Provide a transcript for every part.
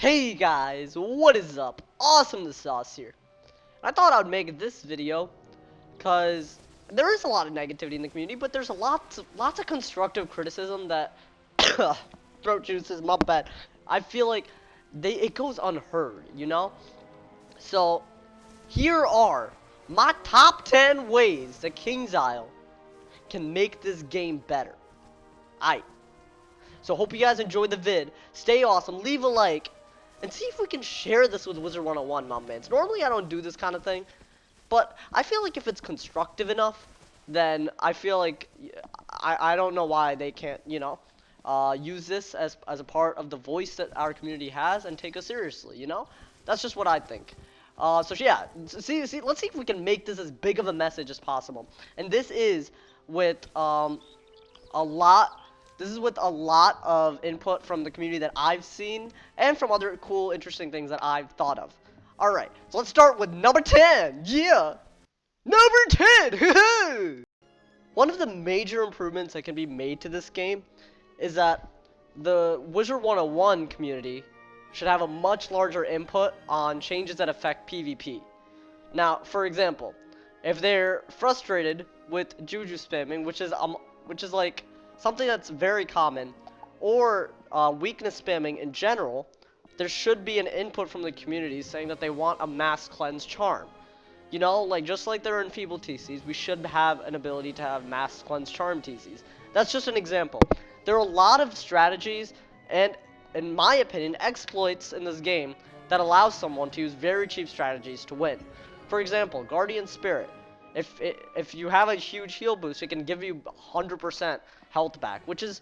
Hey guys, what is up? AwesomeTheSauce here. I thought I'd make this video because there is a lot of negativity in the community, but there's lots of constructive criticism that throat juices, my bad. I feel like it goes unheard, you know? So here are my top 10 ways that King's Isle can make this game better. So hope you guys enjoyed the vid. Stay awesome, leave a like, and see if we can share this with Wizard101, my man. Normally I don't do this kind of thing, but I feel like if it's constructive enough, then I feel like I don't know why they can't, use this as a part of the voice that our community has and take us seriously, you know? That's just what I think. So yeah, let's see if we can make this as big of a message as possible. And this is with a lot of input from the community that I've seen and from other cool, interesting things that I've thought of. Alright, so let's start with number 10. Yeah! Number 10! One of the major improvements that can be made to this game is that the Wizard101 community should have a much larger input on changes that affect PvP. Now, for example, if they're frustrated with juju spamming, which is like something that's very common, or weakness spamming in general, there should be an input from the community saying that they want a mass cleanse charm. You know, like just like there are in feeble TCs, we should have an ability to have mass cleanse charm TCs. That's just an example. There are a lot of strategies and, in my opinion, exploits in this game that allow someone to use very cheap strategies to win. For example, Guardian Spirit. If you have a huge heal boost, it can give you 100% health back, which is,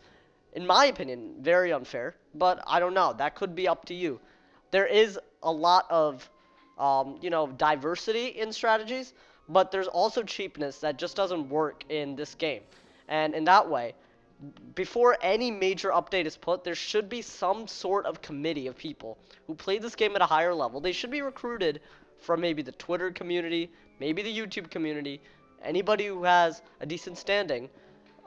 in my opinion, very unfair. But I don't know. That could be up to you. There is a lot of, diversity in strategies, but there's also cheapness that just doesn't work in this game. And in that way, before any major update is put, there should be some sort of committee of people who play this game at a higher level. They should be recruited from maybe the Twitter community, maybe the YouTube community, anybody who has a decent standing,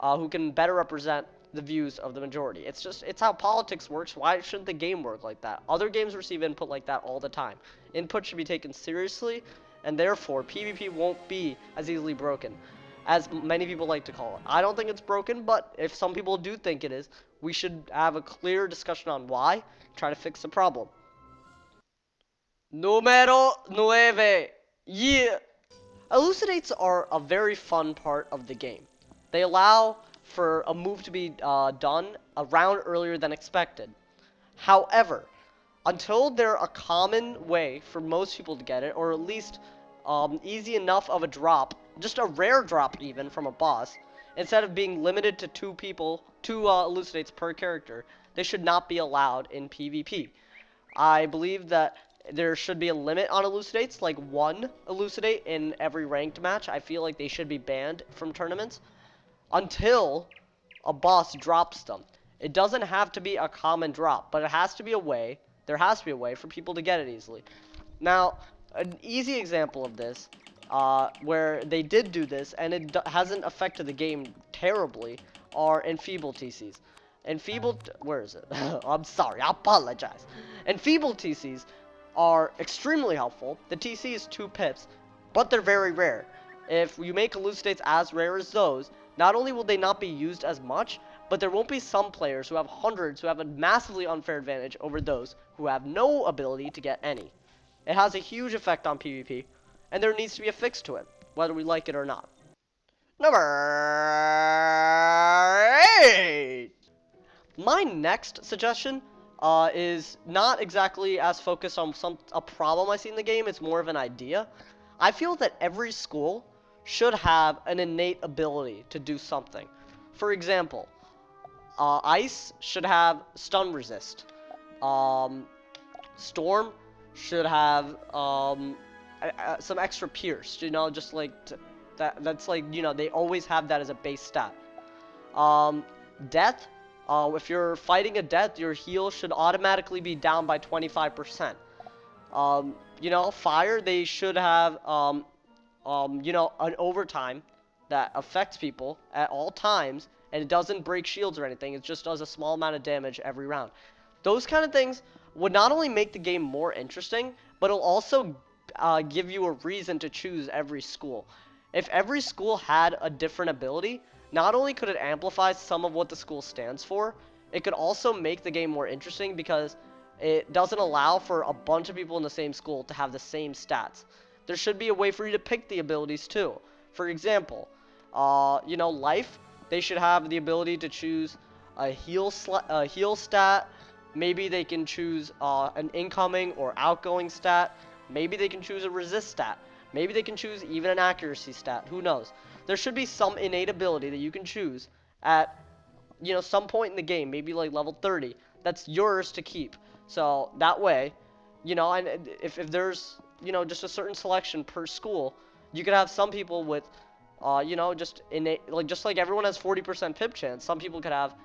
who can better represent the views of the majority. It's how politics works. Why shouldn't the game work like that? Other games receive input like that all the time. Input should be taken seriously, and therefore PvP won't be as easily broken as many people like to call it. I don't think it's broken, but if some people do think it is, we should have a clear discussion on why, try to fix the problem. Numero 9. Yeah. Elucidates are a very fun part of the game. They allow for a move to be done a round earlier than expected. However, until they're a common way for most people to get it, or at least easy enough of a drop, just a rare drop even from a boss, instead of being limited to two elucidates per character, they should not be allowed in PvP. I believe that there should be a limit on elucidates, like one elucidate in every ranked match. I feel like they should be banned from tournaments until a boss drops them. It doesn't have to be a common drop, but it has to be a way, there has to be a way for people to get it easily. Now, an easy example of this, where they did do this, and it hasn't affected the game terribly, are enfeeble TCs. Where is it? I'm sorry, I apologize. Enfeeble TCs are extremely helpful. The TC is 2 pips, but they're very rare. If you make elucidates as rare as those, not only will they not be used as much, but there won't be some players who have hundreds who have a massively unfair advantage over those who have no ability to get any. It has a huge effect on PvP, and there needs to be a fix to it, whether we like it or not. Number 8! My next suggestion is not exactly as focused on a problem I see in the game. It's more of an idea. I feel that every school should have an innate ability to do something. For example, Ice should have stun resist. Storm should have some extra pierce, just like that's like, they always have that as a base stat. Death, if you're fighting a death, your heal should automatically be down by 25%. Fire, they should have an overtime that affects people at all times, and it doesn't break shields or anything. It just does a small amount of damage every round. Those kind of things would not only make the game more interesting, but it'll also give you a reason to choose every school. If every school had a different ability, not only could it amplify some of what the school stands for, it could also make the game more interesting because it doesn't allow for a bunch of people in the same school to have the same stats. There should be a way for you to pick the abilities too. For example, life, they should have the ability to choose a heal stat. Maybe they can choose an incoming or outgoing stat. Maybe they can choose a resist stat. Maybe they can choose even an accuracy stat. Who knows? There should be some innate ability that you can choose at, some point in the game, maybe like level 30, that's yours to keep. So that way, and if there's, just a certain selection per school, you could have some people with, just innate, just like everyone has 40% pip chance, some people could have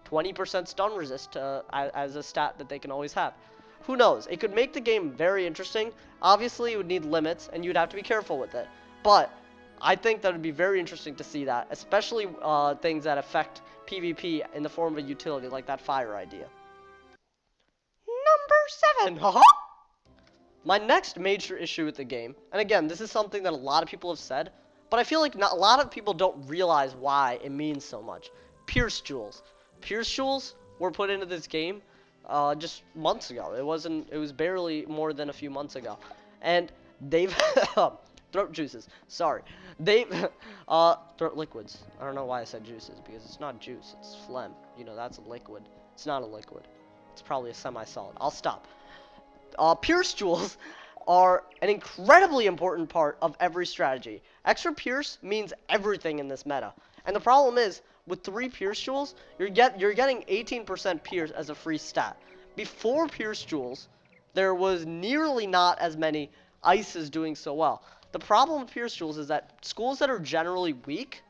20% stun resist as a stat that they can always have. Who knows? It could make the game very interesting. Obviously, it would need limits, and you'd have to be careful with it. But I think that would be very interesting to see that, especially things that affect PvP in the form of a utility, like that fire idea. Number 7, haha! My next major issue with the game, and again, this is something that a lot of people have said, but I feel like a lot of people don't realize why it means so much. Pierce jewels. Pierce jewels were put into this game just months ago. It was barely more than a few months ago. And they've throat juices. Sorry. They've throat liquids. I don't know why I said juices, because it's not juice, it's phlegm. That's a liquid. It's not a liquid. It's probably a semi-solid. I'll stop. Pierce jewels are an incredibly important part of every strategy. Extra pierce means everything in this meta. And the problem is, with 3 pierce jewels, you're getting 18% pierce as a free stat. Before pierce jewels, there was nearly not as many ices doing so well. The problem with pierce jewels is that schools that are generally weak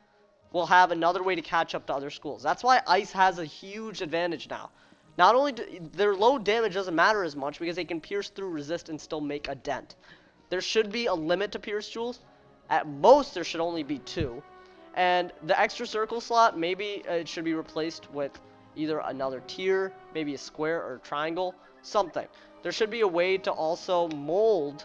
will have another way to catch up to other schools. That's why ice has a huge advantage now. Not only their low damage doesn't matter as much because they can pierce through resist and still make a dent. There should be a limit to pierce jewels. At most, there should only be 2. And the extra circle slot, maybe it should be replaced with either another tier, maybe a square or a triangle, something. There should be a way to also mold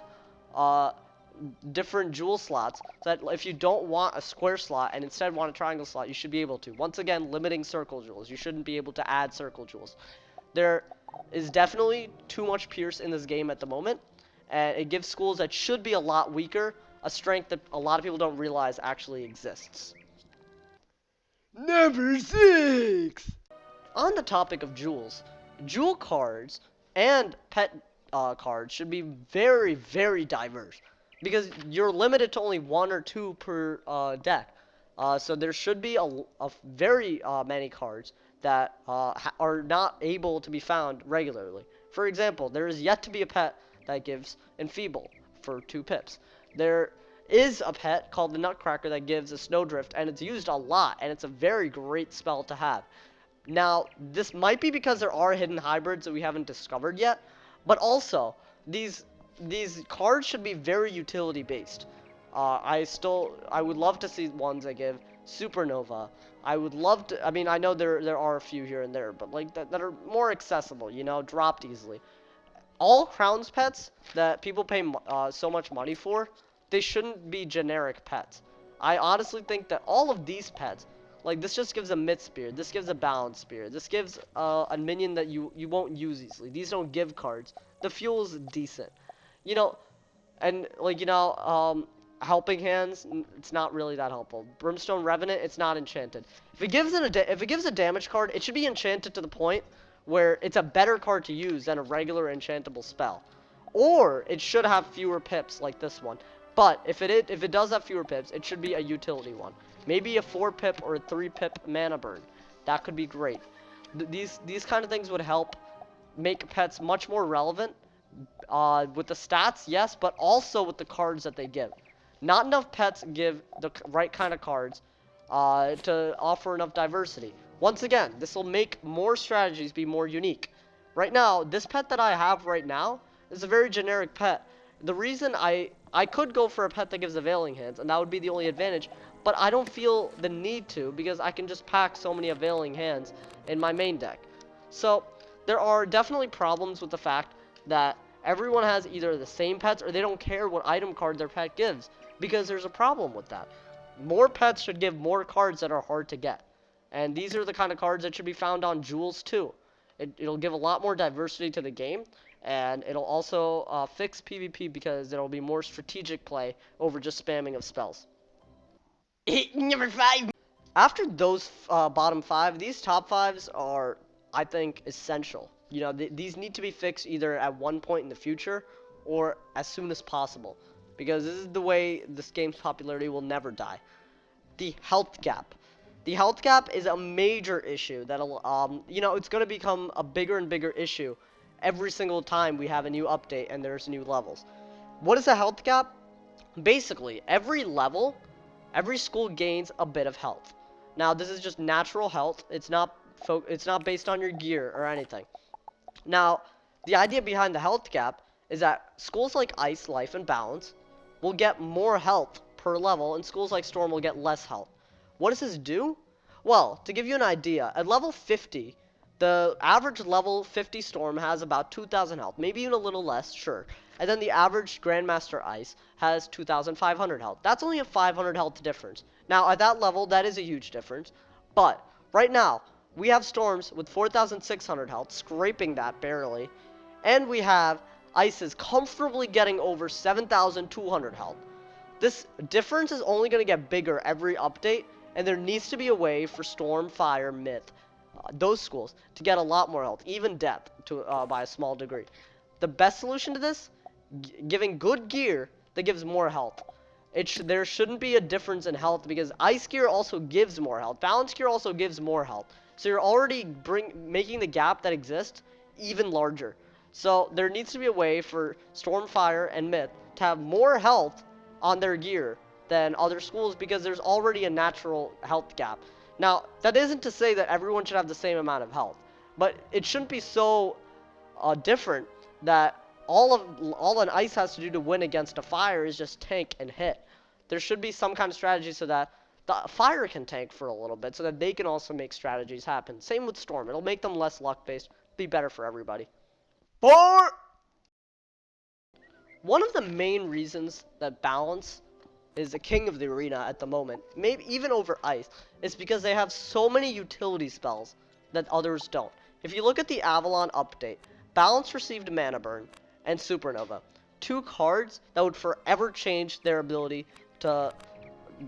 different jewel slots, so that if you don't want a square slot and instead want a triangle slot, you should be able to. Once again, limiting circle jewels. You shouldn't be able to add circle jewels. There is definitely too much pierce in this game at the moment, and it gives schools that should be a lot weaker a strength that a lot of people don't realize actually exists. Number 6! On the topic of jewels, jewel cards and pet cards should be very, very diverse, because you're limited to only 1 or 2 per deck. So there should be a very many cards that are not able to be found regularly. For example, there is yet to be a pet that gives Enfeeble for 2 pips. There is a pet called the Nutcracker that gives a Snowdrift, and it's used a lot, and it's a very great spell to have. Now, this might be because there are hidden hybrids that we haven't discovered yet, but also, these cards should be very utility based. I would love to see ones that give Supernova. I would love to, I know there are a few here and there, but like that are more accessible, dropped easily. All Crowns pets that people pay so much money for, they shouldn't be generic pets. I honestly think that all of these pets, like this just gives a Myth Spear, this gives a Balance Spear, this gives a minion that you won't use easily. These don't give cards. The fuel is decent. And like, Helping Hands, it's not really that helpful. Brimstone Revenant, it's not enchanted. If it gives a damage card, it should be enchanted to the point where it's a better card to use than a regular enchantable spell. Or it should have fewer pips like this one. But if it does have fewer pips, it should be a utility one. Maybe a 4 pip or a 3 pip mana burn. That could be great. These kind of things would help make pets much more relevant with the stats, yes, but also with the cards that they give. Not enough pets give the right kind of cards to offer enough diversity. Once again, this will make more strategies be more unique. Right now, this pet that I have right now is a very generic pet. The reason I could go for a pet that gives Availing Hands, and that would be the only advantage, but I don't feel the need to, because I can just pack so many Availing Hands in my main deck. So, there are definitely problems with the fact that everyone has either the same pets or they don't care what item card their pet gives, because there's a problem with that. More pets should give more cards that are hard to get. And these are the kind of cards that should be found on jewels too. It'll give a lot more diversity to the game, and it'll also fix PvP because it'll be more strategic play over just spamming of spells. Number 5. After those bottom 5, these top 5s are, I think, essential. You know, these need to be fixed either at one point in the future or as soon as possible, because this is the way this game's popularity will never die. The health gap. The health gap is a major issue that'll, you know, it's going to become a bigger and bigger issue every single time we have a new update and there's new levels. What is a health gap? Basically, every level, every school gains a bit of health. Now, this is just natural health. It's not based on your gear or anything. Now, the idea behind the health gap is that schools like Ice, Life, and Balance will get more health per level, and schools like Storm will get less health. What does this do? Well, to give you an idea, at level 50, the average level 50 Storm has about 2,000 health, maybe even a little less, sure. And then the average Grandmaster Ice has 2,500 health. That's only a 500 health difference. Now, at that level, that is a huge difference. But right now, we have Storms with 4,600 health, scraping that barely. And we have Ices comfortably getting over 7,200 health. This difference is only going to get bigger every update, and there needs to be a way for Storm, Fire, Myth, those schools, to get a lot more health, even Depth, by a small degree. The best solution to this? Giving good gear that gives more health. There shouldn't be a difference in health, because Ice gear also gives more health. Balance gear also gives more health. So you're already making the gap that exists even larger. So there needs to be a way for Storm, Fire, and Myth to have more health on their gear than other schools, because there's already a natural health gap. Now, that isn't to say that everyone should have the same amount of health, but it shouldn't be so different that all an Ice has to do to win against a Fire is just tank and hit. There should be some kind of strategy so that the Fire can tank for a little bit, so that they can also make strategies happen. Same with Storm. It'll make them less luck-based, be better for everybody. 4! One of the main reasons that Balance is the king of the arena at the moment, maybe even over Ice, is because they have so many utility spells that others don't. If you look at the Avalon update, Balance received Mana Burn and Supernova, two cards that would forever change their ability to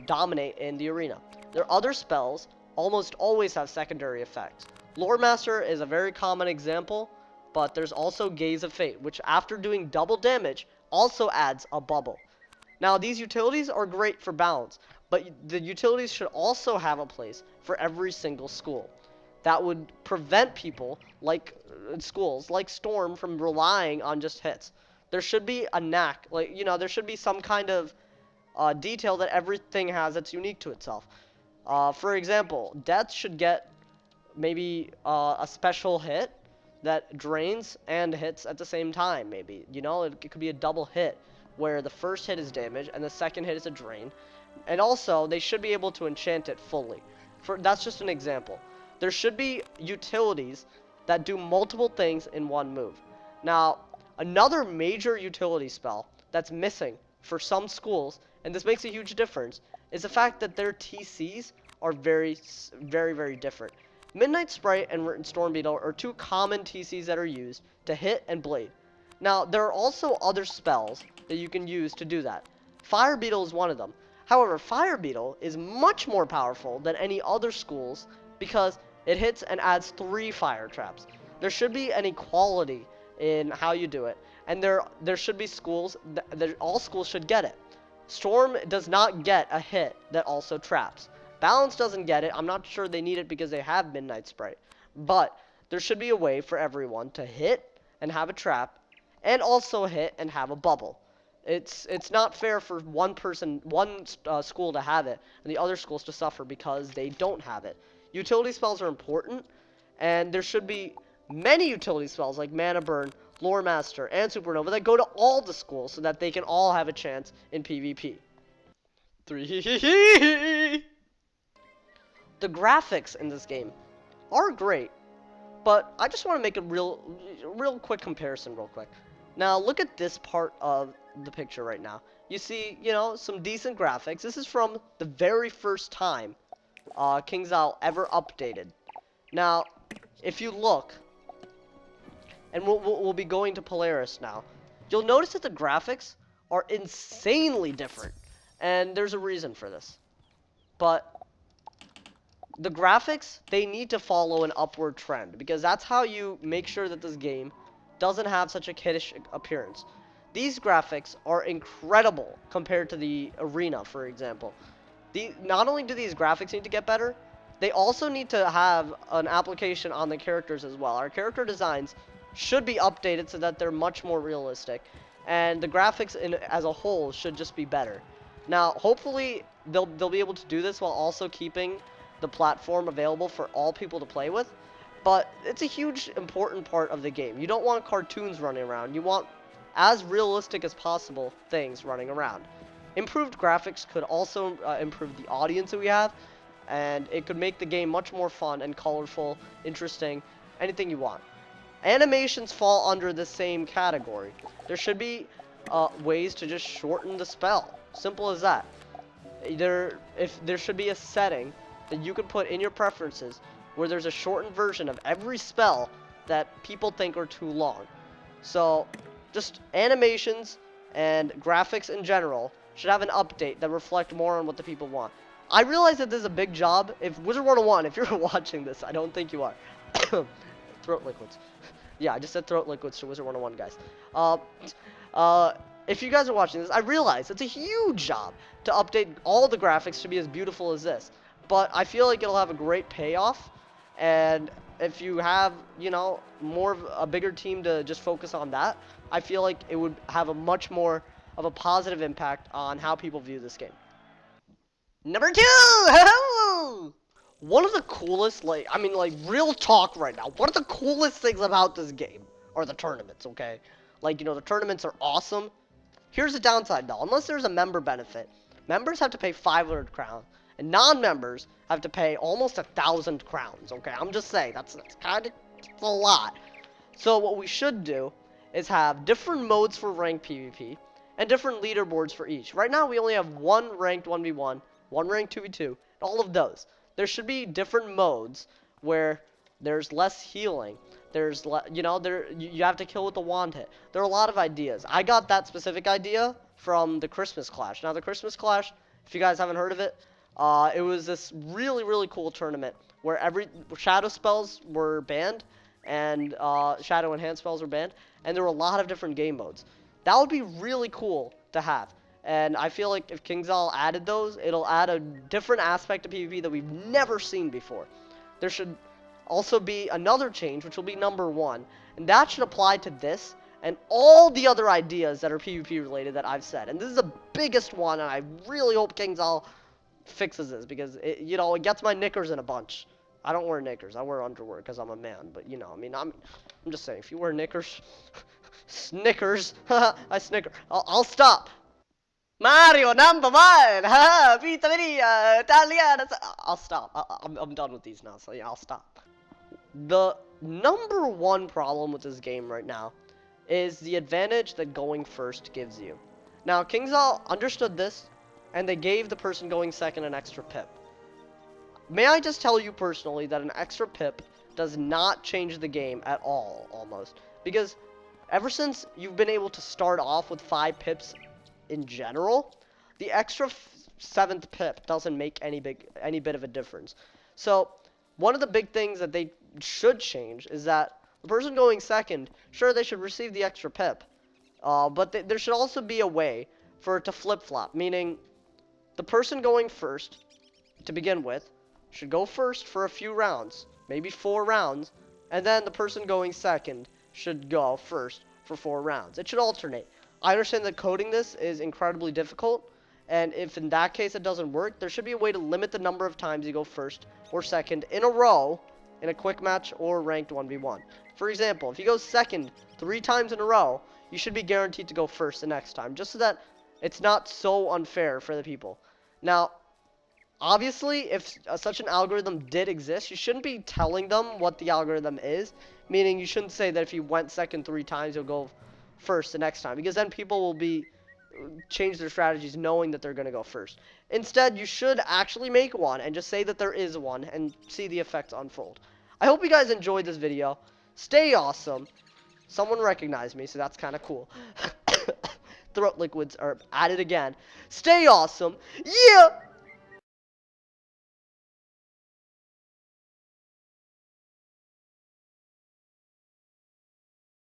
dominate in the arena. Their other spells almost always have secondary effects. Lore Master is a very common example, but there's also Gaze of Fate, which after doing double damage also adds a bubble. Now, these utilities are great for Balance, but the utilities should also have a place for every single school. That would prevent people, like schools, like Storm, from relying on just hits. There should be a knack, like, you know, there should be some kind of detail that everything has that's unique to itself. For example, Death should get maybe a special hit that drains and hits at the same time, maybe. You know, it could be a double hit, where the first hit is damage and the second hit is a drain. And also, they should be able to enchant it fully. That's just an example. There should be utilities that do multiple things in one move. Now, another major utility spell that's missing for some schools, and this makes a huge difference, is the fact that their TCs are very, very different. Midnight Sprite and Storm Beetle are two common TCs that are used to hit and blade. Now, there are also other spells that you can use to do that. Fire Beetle is one of them. However, Fire Beetle is much more powerful than any other schools because it hits and adds 3 fire traps. There should be an equality in how you do it, and there should be schools that all schools should get it. Storm does not get a hit that also traps. Balance doesn't get it. I'm not sure they need it because they have Midnight Sprite. But there should be a way for everyone to hit and have a trap, and also hit and have a bubble. It's not fair for one school to have it and the other schools to suffer because they don't have it. Utility spells are important, and there should be many utility spells like Mana Burn, Lore Master, and Supernova that go to all the schools so that they can all have a chance in PvP. 3. The graphics in this game are great, But I just want to make a real quick comparison real quick. Now, look at this part of the picture right now. You see, you know, some decent graphics. This is from the very first time KingsIsle ever updated. Now, if you look, and we'll be going to Polaris now, you'll notice that the graphics are insanely different. And there's a reason for this. But the graphics, they need to follow an upward trend, because that's how you make sure that this game doesn't have such a kiddish appearance. These graphics are incredible compared to the arena, for example. Not only do these graphics need to get better, they also need to have an application on the characters as well. Our character designs should be updated so that they're much more realistic, and the graphics as a whole should just be better. Now, hopefully, they'll be able to do this while also keeping the platform available for all people to play with, but it's a huge, important part of the game. You don't want cartoons running around. You want as realistic as possible things running around. Improved graphics could also improve the audience that we have, and it could make the game much more fun and colorful, interesting, anything you want. Animations fall under the same category. There should be ways to just shorten the spell. Simple as that. There should be a setting that you can put in your preferences where there's a shortened version of every spell that people think are too long. So, just animations and graphics in general should have an update that reflect more on what the people want. I realize that this is a big job. If Wizard101, if you're watching this, I don't think you are. Throat liquids. Yeah, I just said throat liquids to Wizard101, guys. If you guys are watching this, I realize it's a huge job to update all the graphics to be as beautiful as this. But I feel like it'll have a great payoff, and if you have, you know, a bigger team to just focus on that, I feel like it would have a much more of a positive impact on how people view this game. Number 2! One of the coolest, real talk right now, one of the coolest things about this game are the tournaments, okay? Like, you know, the tournaments are awesome. Here's the downside, though. Unless there's a member benefit, members have to pay 500 crowns, and non-members have to pay almost 1,000 crowns, okay? I'm just saying, that's kind of a lot. So what we should do is have different modes for ranked PvP, and different leaderboards for each. Right now, we only have one ranked 1v1, one ranked 2v2, and all of those. There should be different modes where there's less healing. There's, you have to kill with the wand hit. There are a lot of ideas. I got that specific idea from the Christmas Clash. Now, the Christmas Clash, if you guys haven't heard of it, it was this really, really cool tournament where shadow spells were banned, and shadow enhanced spells were banned, and there were a lot of different game modes. That would be really cool to have. And I feel like if KingsIsle added those, it'll add a different aspect to PvP that we've never seen before. There should also be another change, which will be number 1, and that should apply to this and all the other ideas that are PvP related that I've said. And this is the biggest one, and I really hope KingsIsle fixes this, because it gets my knickers in a bunch. I don't wear knickers. I wear underwear because I'm a man. But I'm just saying, if you wear knickers, Snickers, I snicker. I'll stop. Mario number 1, pizza Maria, Italiana. I'll stop. I'm done with these now, so yeah, I'll stop. The number 1 problem with this game right now is the advantage that going first gives you. Now, KingsIsle understood this, and they gave the person going second an extra pip. May I just tell you personally that an extra pip does not change the game at all, almost. Because ever since you've been able to start off with 5 pips in general, the extra 7th pip doesn't make any bit of a difference. So, one of the big things that they should change is that the person going second, sure, they should receive the extra pip, but there should also be a way for it to flip-flop, meaning the person going first, to begin with, should go first for a few rounds, maybe 4 rounds, and then the person going second should go first for 4 rounds. It should alternate. I understand that coding this is incredibly difficult, and if in that case it doesn't work, there should be a way to limit the number of times you go first or second in a row in a quick match or ranked 1v1. For example, if you go second 3 times in a row, you should be guaranteed to go first the next time, just so that it's not so unfair for the people. Now, obviously, if such an algorithm did exist, you shouldn't be telling them what the algorithm is. Meaning, you shouldn't say that if you went second 3 times, you'll go first the next time. Because then people will be change their strategies knowing that they're going to go first. Instead, you should actually make one and just say that there is one and see the effects unfold. I hope you guys enjoyed this video. Stay awesome. Someone recognized me, so that's kind of cool. Throat liquids are at it again. Stay awesome. Yeah!